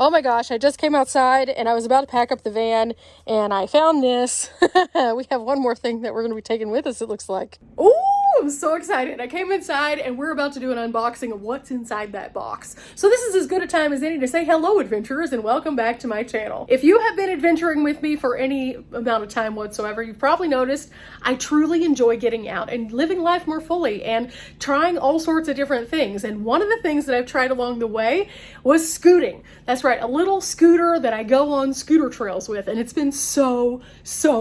Oh my gosh, I just came outside and I was about to pack up the van and I found this. We have one more thing that we're going to be taking with us, it looks like. Ooh, I'm so excited. I came inside and we're about to do an unboxing of what's inside that box. So this is as good a time as any to say hello, adventurers, and welcome back to my channel. If you have been adventuring with me for any amount of time whatsoever, you've probably noticed I truly enjoy getting out and living life more fully and trying all sorts of different things. And one of the things that I've tried along the way was scooting. That's right, a little scooter that I go on scooter trails with, and it's been so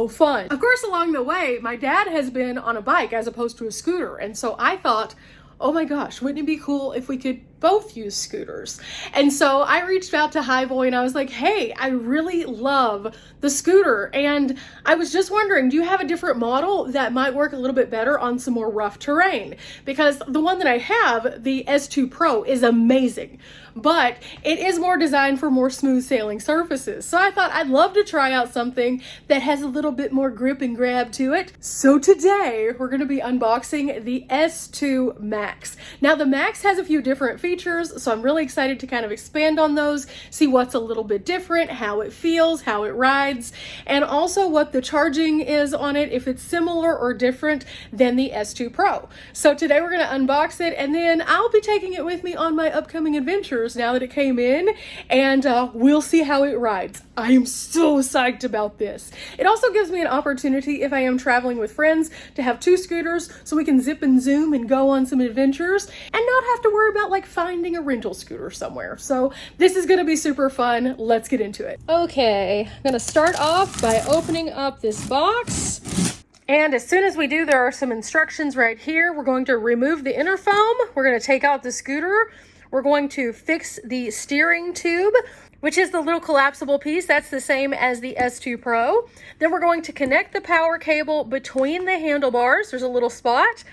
fun. Of course, along the way, my dad has been on a bike as opposed to a scooter, and so I thought, oh my gosh, wouldn't it be cool if we could both use scooters? And so I reached out to Hiboy and I was like, hey, I really love the scooter. And I was just wondering, do you have a different model that might work a little bit better on some more rough terrain? Because the one that I have, the S2 Pro, is amazing, but it is more designed for more smooth sailing surfaces. So I thought I'd love to try out something that has a little bit more grip and grab to it. So today we're going to be unboxing the S2 Max. Now the Max has a few different features, so I'm really excited to kind of expand on those, see what's a little bit different, how it feels, how it rides, and also what the charging is on it, if it's similar or different than the S2 Pro. So today we're going to unbox it, and then I'll be taking it with me on my upcoming adventures now that it came in, and we'll see how it rides. I am so psyched about this. It also gives me an opportunity, if I am traveling with friends, to have two scooters so we can zip and zoom and go on some adventures and not have to worry about like finding a rental scooter somewhere. So this is going to be super fun. Let's get into it. Okay, I'm going to start off by opening up this box. And as soon as we do, there are some instructions right here. We're going to remove the inner foam. We're going to take out the scooter. We're going to fix the steering tube, which is the little collapsible piece. That's the same as the S2 Pro. Then we're going to connect the power cable between the handlebars. There's a little spot.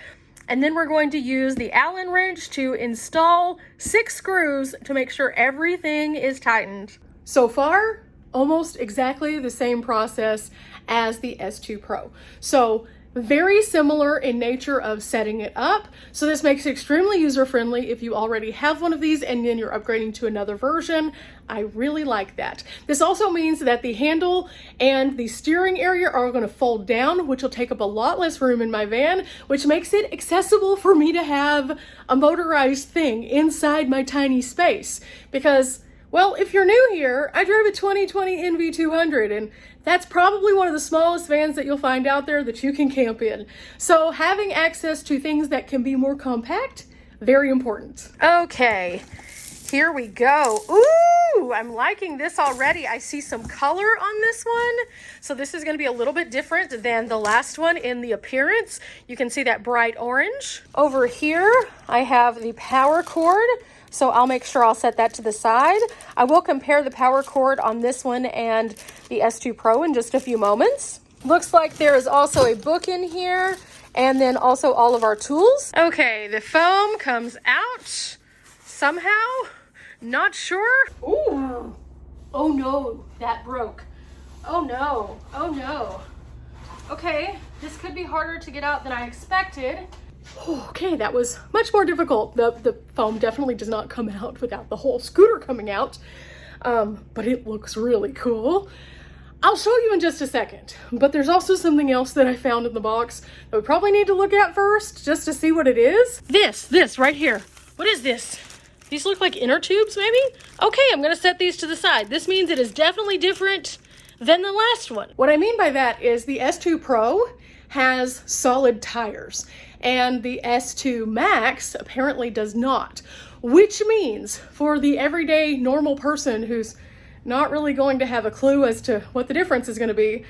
And then we're going to use the Allen wrench to install 6 screws to make sure everything is tightened. So far, almost exactly the same process as the S2 Pro. So very similar in nature of setting it up. So this makes it extremely user-friendly if you already have one of these and then you're upgrading to another version. I really like that. This also means that the handle and the steering area are going to fold down, which will take up a lot less room in my van, which makes it accessible for me to have a motorized thing inside my tiny space. Because, well, if you're new here, I drive a 2020 NV200, and that's probably one of the smallest vans that you'll find out there that you can camp in. So having access to things that can be more compact, very important. Okay, here we go. Ooh, I'm liking this already. I see some color on this one. So this is going to be a little bit different than the last one in the appearance. You can see that bright orange. Over here, I have the power cord. So I'll make sure I'll set that to the side. I will compare the power cord on this one and the S2 Pro in just a few moments. Looks like there is also a book in here, and then also all of our tools. Okay, the foam comes out somehow. Not sure. Ooh. Oh no, that broke. Oh no, oh no. Okay, this could be harder to get out than I expected. Okay, that was much more difficult. The foam definitely does not come out without the whole scooter coming out, but it looks really cool. I'll show you in just a second, but there's also something else that I found in the box that we probably need to look at first just to see what it is. This right here. What is this? These look like inner tubes maybe? Okay, I'm gonna set these to the side. This means it is definitely different than the last one. What I mean by that is the S2 Pro has solid tires, and the S2 Max apparently does not, which means for the everyday normal person who's not really going to have a clue as to what the difference is going to be,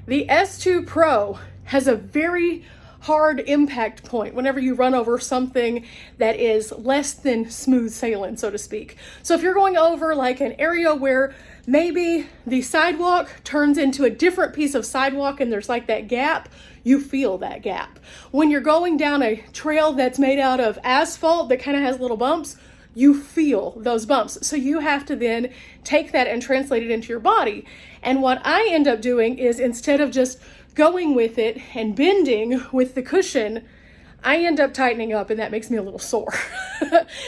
the S2 Pro has a very hard impact point whenever you run over something that is less than smooth sailing, so to speak. So if you're going over like an area where maybe the sidewalk turns into a different piece of sidewalk and there's like that gap, you feel that gap. When you're going down a trail that's made out of asphalt that kind of has little bumps, you feel those bumps. So you have to then take that and translate it into your body. And what I end up doing is, instead of just going with it and bending with the cushion, I end up tightening up and that makes me a little sore.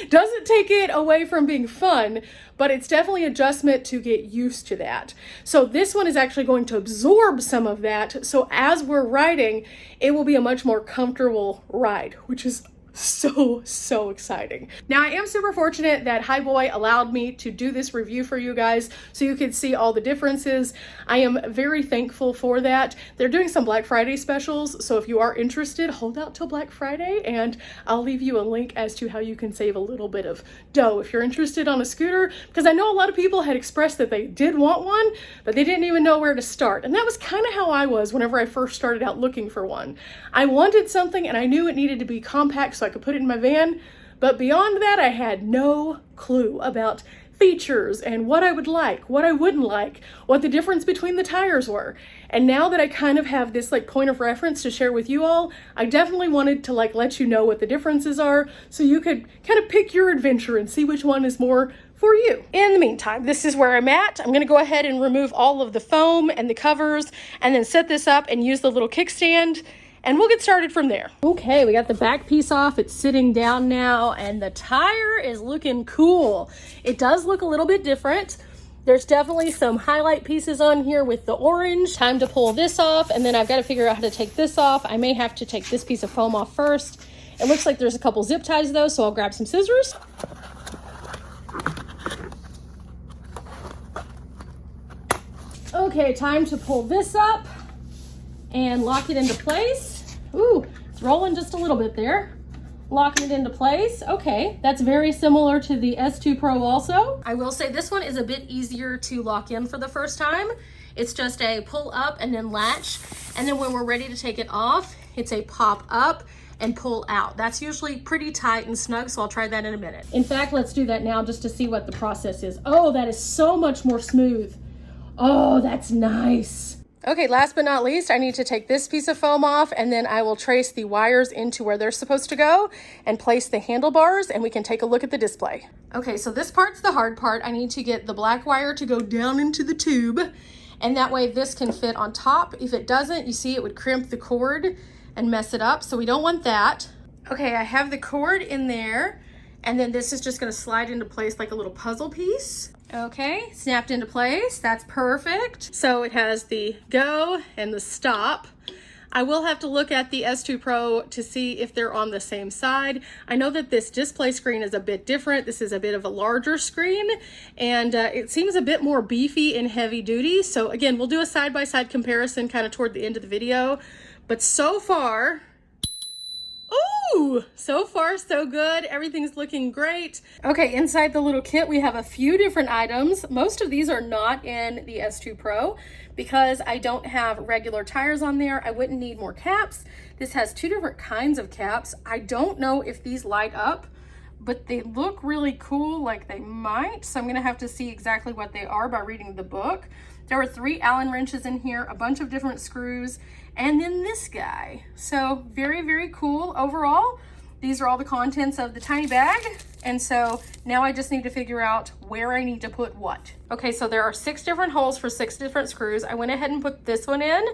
Doesn't take it away from being fun, but it's definitely adjustment to get used to that. So this one is actually going to absorb some of that. So as we're riding, it will be a much more comfortable ride, which is so exciting. Now I am super fortunate that Hiboy allowed me to do this review for you guys so you could see all the differences. I am very thankful for that. They're doing some Black Friday specials, so if you are interested, hold out till Black Friday and I'll leave you a link as to how you can save a little bit of dough if you're interested on a scooter, because I know a lot of people had expressed that they did want one, but they didn't even know where to start. And that was kind of how I was whenever I first started out looking for one. I wanted something and I knew it needed to be compact so I could put it in my van, but beyond that I had no clue about features and what I would like, what I wouldn't like, what the difference between the tires were. And now that I kind of have this like point of reference to share with you all, I definitely wanted to like let you know what the differences are so you could kind of pick your adventure and see which one is more for you. In the meantime, this is where I'm at. I'm gonna go ahead and remove all of the foam and the covers and then set this up and use the little kickstand, and we'll get started from there. Okay, we got the back piece off. It's sitting down now, and the tire is looking cool. It does look a little bit different. There's definitely some highlight pieces on here with the orange. Time to pull this off, and then I've got to figure out how to take this off. I may have to take this piece of foam off first. It looks like there's a couple zip ties though, so I'll grab some scissors. Okay, time to pull this up and lock it into place. Ooh, it's rolling just a little bit there. Locking it into place. Okay, that's very similar to the S2 Pro also. I will say this one is a bit easier to lock in for the first time. It's just a pull up and then latch. And then when we're ready to take it off, it's a pop up and pull out. That's usually pretty tight and snug, so I'll try that in a minute. In fact, let's do that now just to see what the process is. Oh, that is so much more smooth. Oh, that's nice. Okay, last but not least, I need to take this piece of foam off and then I will trace the wires into where they're supposed to go and place the handlebars and we can take a look at the display. Okay, so this part's the hard part. I need to get the black wire to go down into the tube and that way this can fit on top. If it doesn't, you see it would crimp the cord and mess it up, so we don't want that. Okay, I have the cord in there and then this is just gonna slide into place like a little puzzle piece. Okay, snapped into place, that's perfect. So it has the go and the stop. I will have to look at the S2 Pro to see if they're on the same side. I know that this display screen is a bit different. This is a bit of a larger screen and it seems a bit more beefy and heavy duty. So again, we'll do a side-by-side comparison kind of toward the end of the video. But so far, ooh, so far so good. Everything's looking great. Okay, inside the little kit, we have a few different items. Most of these are not in the S2 Pro because I don't have regular tires on there. I wouldn't need more caps. This has two different kinds of caps. I don't know if these light up, but they look really cool, like they might. So I'm gonna have to see exactly what they are by reading the book. There were 3 Allen wrenches in here, a bunch of different screws, and then this guy. So very cool overall. These are all the contents of the tiny bag. And so now I just need to figure out where I need to put what. Okay, so there are 6 different holes for 6 different screws. I went ahead and put this one in,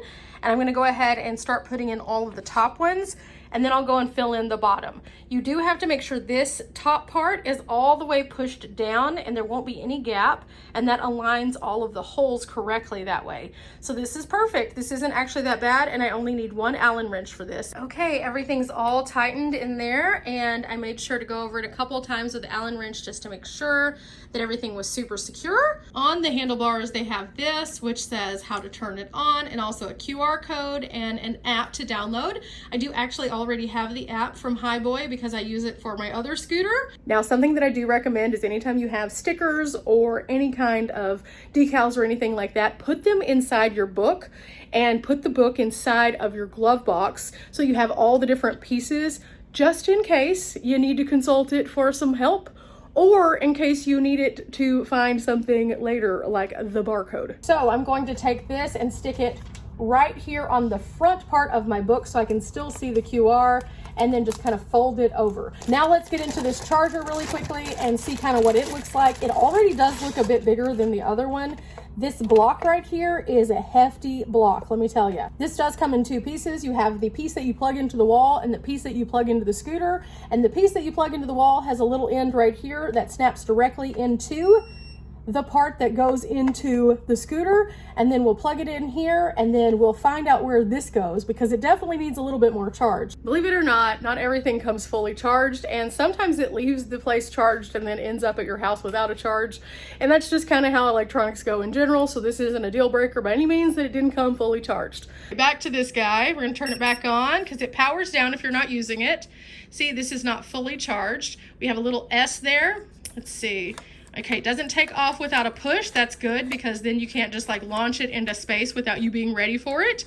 and I'm gonna go ahead and start putting in all of the top ones, and then I'll go and fill in the bottom. You do have to make sure this top part is all the way pushed down and there won't be any gap, and that aligns all of the holes correctly that way. So this is perfect. This isn't actually that bad, and I only need 1 Allen wrench for this. Okay, everything's all tightened in there, and I made sure to go over it a couple of times with the Allen wrench just to make sure that everything was super secure. On the handlebars, they have this, which says how to turn it on, and also a QR code and an app to download. I do actually already have the app from Hiboy because I use it for my other scooter. Now, something that I do recommend is anytime you have stickers or any kind of decals or anything like that, put them inside your book and put the book inside of your glove box so you have all the different pieces just in case you need to consult it for some help, or in case you need it to find something later like the barcode. So I'm going to take this and stick it right here on the front part of my book so I can still see the QR, and then just kind of fold it over. Now let's get into this charger really quickly and see kind of what it looks like. It already does look a bit bigger than the other one. This block right here is a hefty block, let me tell you. This does come in two pieces. You have the piece that you plug into the wall and the piece that you plug into the scooter. And the piece that you plug into the wall has a little end right here that snaps directly into the part that goes into the scooter, and then we'll plug it in here, and then we'll find out where this goes, because it definitely needs a little bit more charge. Believe it or not everything comes fully charged, and sometimes it leaves the place charged and then ends up at your house without a charge, and that's just kind of how electronics go in general. So this isn't a deal breaker by any means that it didn't come fully charged. Back to this guy, we're gonna turn it back on because it powers down if you're not using it. See, this is not fully charged. We have a little S there. Let's see. Okay, it doesn't take off without a push. That's good, because then you can't just like launch it into space without you being ready for it.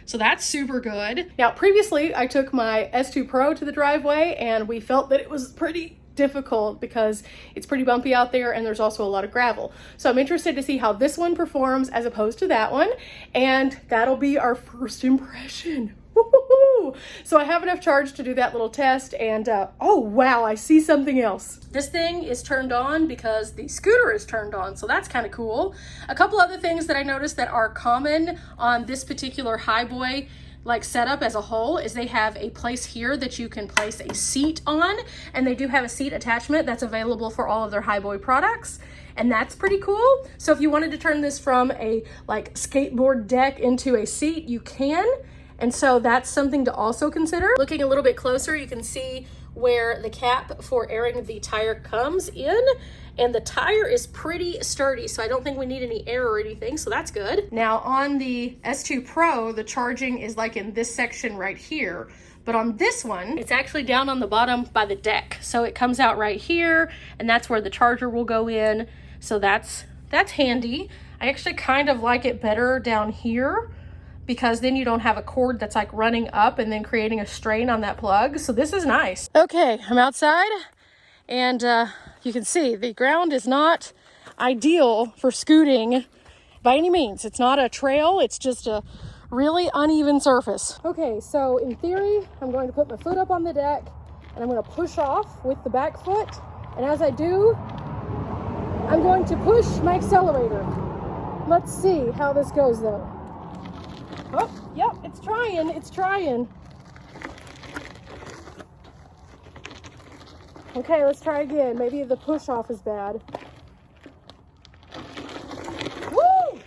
So that's super good. Now, previously I took my S2 Pro to the driveway and we felt that it was pretty difficult because it's pretty bumpy out there and there's also a lot of gravel. So I'm interested to see how this one performs as opposed to that one, and that'll be our first impression. Woo-hoo-hoo. So I have enough charge to do that little test, and oh wow, I see something else. This thing is turned on because the scooter is turned on, so that's kind of cool. A couple other things that I noticed that are common on this particular Hiboy like setup as a whole is they have a place here that you can place a seat on, and they do have a seat attachment that's available for all of their Hiboy products, and that's pretty cool. So if you wanted to turn this from a like skateboard deck into a seat, you can. And so that's something to also consider. Looking a little bit closer, you can see where the cap for airing the tire comes in, and the tire is pretty sturdy, so I don't think we need any air or anything, so that's good. Now on the S2 Pro, the charging is like in this section right here, but on this one, it's actually down on the bottom by the deck. So it comes out right here, and that's where the charger will go in. So that's handy. I actually kind of like it better down here, because then you don't have a cord that's like running up and then creating a strain on that plug. So this is nice. Okay, I'm outside, and you can see the ground is not ideal for scooting by any means. It's not a trail, it's just a really uneven surface. Okay, so in theory, I'm going to put my foot up on the deck and I'm going to push off with the back foot. And as I do, I'm going to push my accelerator. Let's see how this goes though. Oh, yep, it's trying. Okay, let's try again. Maybe the push off is bad. Woo!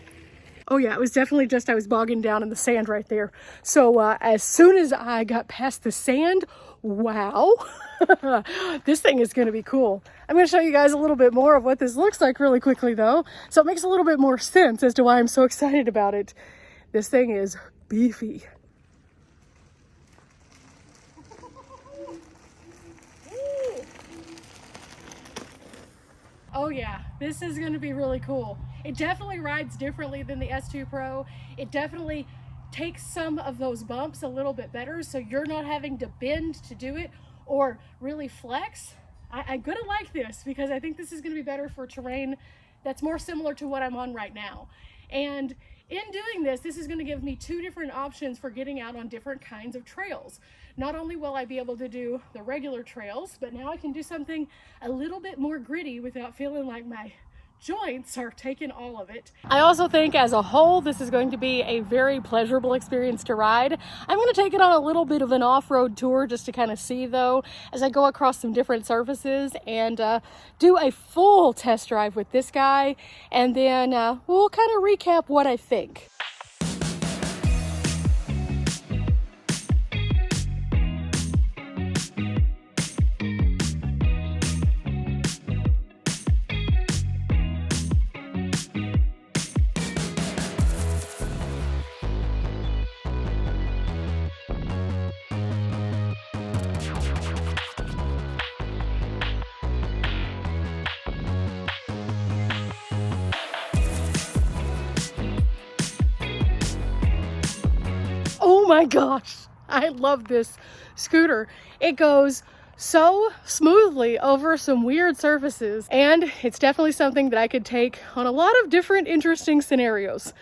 Oh yeah, it was definitely just I was bogging down in the sand right there. So as soon as I got past the sand, wow, this thing is going to be cool. I'm going to show you guys a little bit more of what this looks like really quickly though, so it makes a little bit more sense as to why I'm so excited about it. This thing is beefy. Oh yeah, this is going to be really cool. It definitely rides differently than the S2 Pro. It definitely takes some of those bumps a little bit better, so you're not having to bend to do it or really flex. I'm going to like this because I think this is going to be better for terrain that's more similar to what I'm on right now. And in doing this, this is going to give me two different options for getting out on different kinds of trails. Not only will I be able to do the regular trails, but now I can do something a little bit more gritty without feeling like my joints are taking all of it. I also think as a whole, this is going to be a very pleasurable experience to ride. I'm going to take it on a little bit of an off-road tour just to kind of see though, as I go across some different surfaces, and do a full test drive with this guy, and then we'll kind of recap what I think. Oh my gosh, I love this scooter. It goes so smoothly over some weird surfaces, and it's definitely something that I could take on a lot of different interesting scenarios.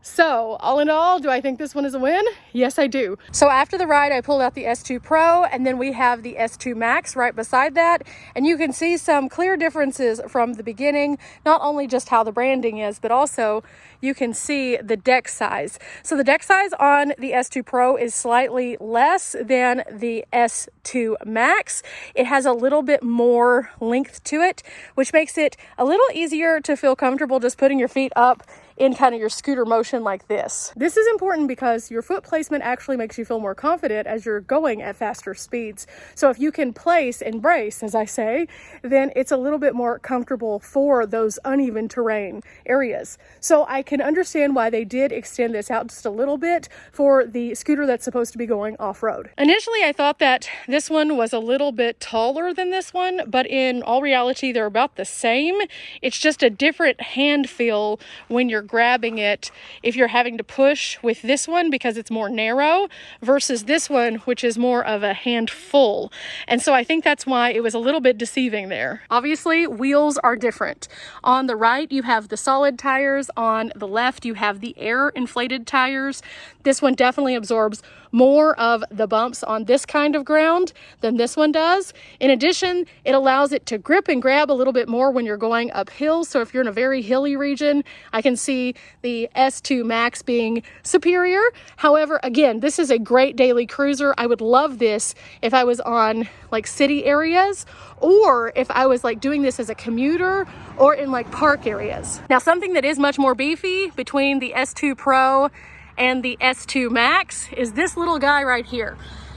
So all in all, do I think this one is a win? Yes, I do. So after the ride, I pulled out the S2 Pro, and then we have the S2 Max right beside that. And you can see some clear differences from the beginning, not only just how the branding is, but also you can see the deck size. So the deck size on the S2 Pro is slightly less than the S2 Max. It has a little bit more length to it, which makes it a little easier to feel comfortable just putting your feet up in kind of your scooter motion like this. This is important because your foot placement actually makes you feel more confident as you're going at faster speeds. So if you can place and brace, as I say, then it's a little bit more comfortable for those uneven terrain areas. So I can understand why they did extend this out just a little bit for the scooter that's supposed to be going off-road. Initially, I thought that this one was a little bit taller than this one, but in all reality, they're about the same. It's just a different hand feel when you're grabbing it if you're having to push with this one because it's more narrow versus this one, which is more of a handful. And so I think that's why it was a little bit deceiving there. Obviously, wheels are different. On the right, you have the solid tires. On the left, you have the air inflated tires. This one definitely absorbs more of the bumps on this kind of ground than this one does. In addition, it allows it to grip and grab a little bit more when you're going uphill. So if you're in a very hilly region, I can see the S2 Max being superior. However, again, this is a great daily cruiser. I would love this if I was on like city areas, or if I was like doing this as a commuter or in like park areas. Now, something that is much more beefy between the S2 Pro and the S2 Max is this little guy right here.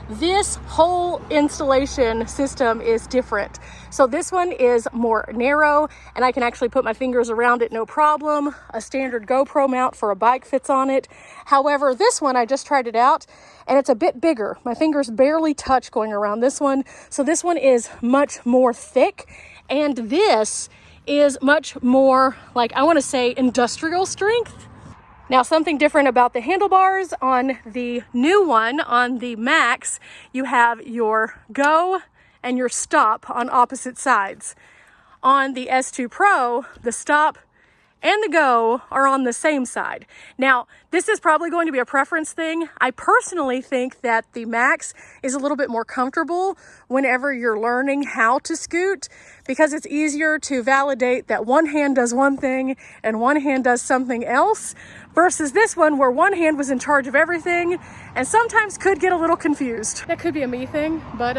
This whole installation system is different. So this one is more narrow and I can actually put my fingers around it no problem. A standard GoPro mount for a bike fits on it. However, this one, I just tried it out and it's a bit bigger. My fingers barely touch going around this one. So this one is much more thick, and this is much more like, I want to say, industrial strength. Now, something different about the handlebars on the new one, on the Max, you have your go and your stop on opposite sides. On the S2 Pro, the stop and the go are on the same side. Now, this is probably going to be a preference thing. I personally think that the Max is a little bit more comfortable whenever you're learning how to scoot, because it's easier to validate that one hand does one thing and one hand does something else, versus this one where one hand was in charge of everything and sometimes could get a little confused. That could be a me thing, but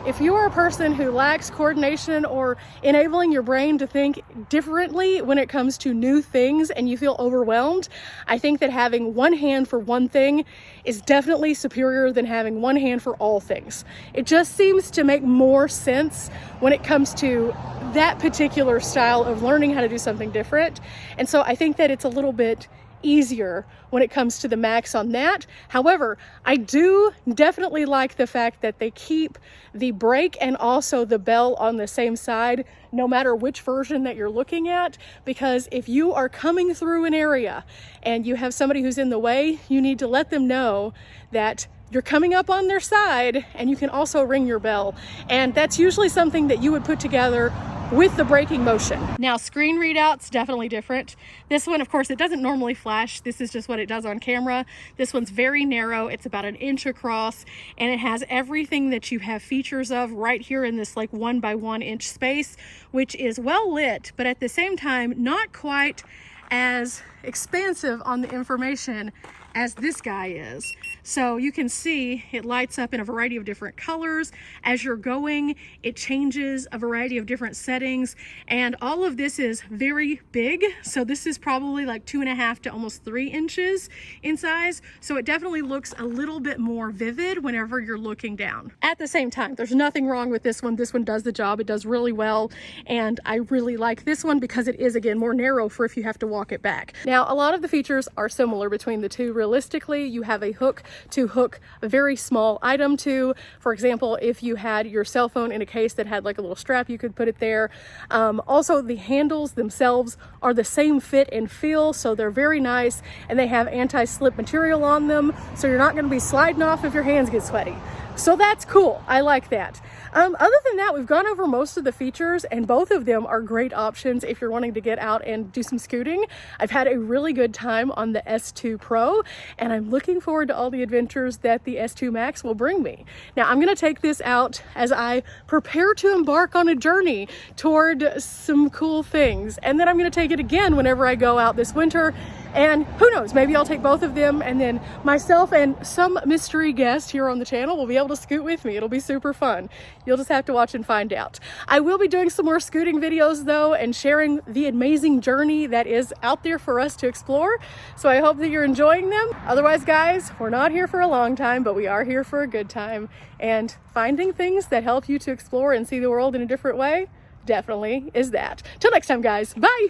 if you are a person who lacks coordination or enabling your brain to think differently when it comes to new things and you feel overwhelmed, I think that having one hand for one thing is definitely superior than having one hand for all things. It just seems to make more sense when it comes to that particular style of learning how to do something different. And so I think that it's a little bit easier when it comes to the Max on that. However, I do definitely like the fact that they keep the brake and also the bell on the same side, no matter which version that you're looking at, because if you are coming through an area and you have somebody who's in the way, you need to let them know that you're coming up on their side, and you can also ring your bell. And that's usually something that you would put together with the braking motion. Now, screen readout's definitely different. This one, of course, it doesn't normally flash. This is just what it does on camera. This one's very narrow. It's about 1 inch across, and it has everything that you have features of right here in this like 1 by 1 inch space, which is well lit, but at the same time, not quite as expansive on the information as this guy is. So you can see it lights up in a variety of different colors. As you're going, it changes a variety of different settings, and all of this is very big. So this is probably like 2.5 to almost 3 inches in size. So it definitely looks a little bit more vivid whenever you're looking down. At the same time, there's nothing wrong with this one. This one does the job. It does really well. And I really like this one because it is, again, more narrow for if you have to walk it back. Now, a lot of the features are similar between the two. Realistically, you have a hook to hook a very small item to. For example, if you had your cell phone in a case that had like a little strap, you could put it there. Also, the handles themselves are the same fit and feel, so they're very nice, and they have anti-slip material on them, so you're not going to be sliding off if your hands get sweaty. So that's cool. I like that. Other than that, we've gone over most of the features, and both of them are great options if you're wanting to get out and do some scooting. I've had a really good time on the S2 Pro, and I'm looking forward to all the adventures that the S2 Max will bring me. Now, I'm going to take this out as I prepare to embark on a journey toward some cool things, and then I'm going to take it again whenever I go out this winter. And who knows, maybe I'll take both of them, and then myself and some mystery guest here on the channel will be able to scoot with me. It'll be super fun. You'll just have to watch and find out. I will be doing some more scooting videos though, and sharing the amazing journey that is out there for us to explore. So I hope that you're enjoying them. Otherwise, guys, we're not here for a long time, but we are here for a good time. And finding things that help you to explore and see the world in a different way definitely is that. Till next time, guys. Bye.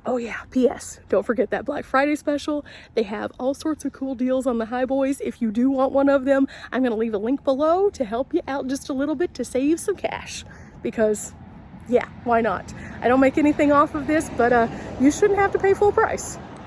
Oh yeah, P.S. Don't forget that Black Friday special. They have all sorts of cool deals on the Hiboys. If you do want one of them, I'm going to leave a link below to help you out just a little bit to save some cash. Because, yeah, why not? I don't make anything off of this, but you shouldn't have to pay full price.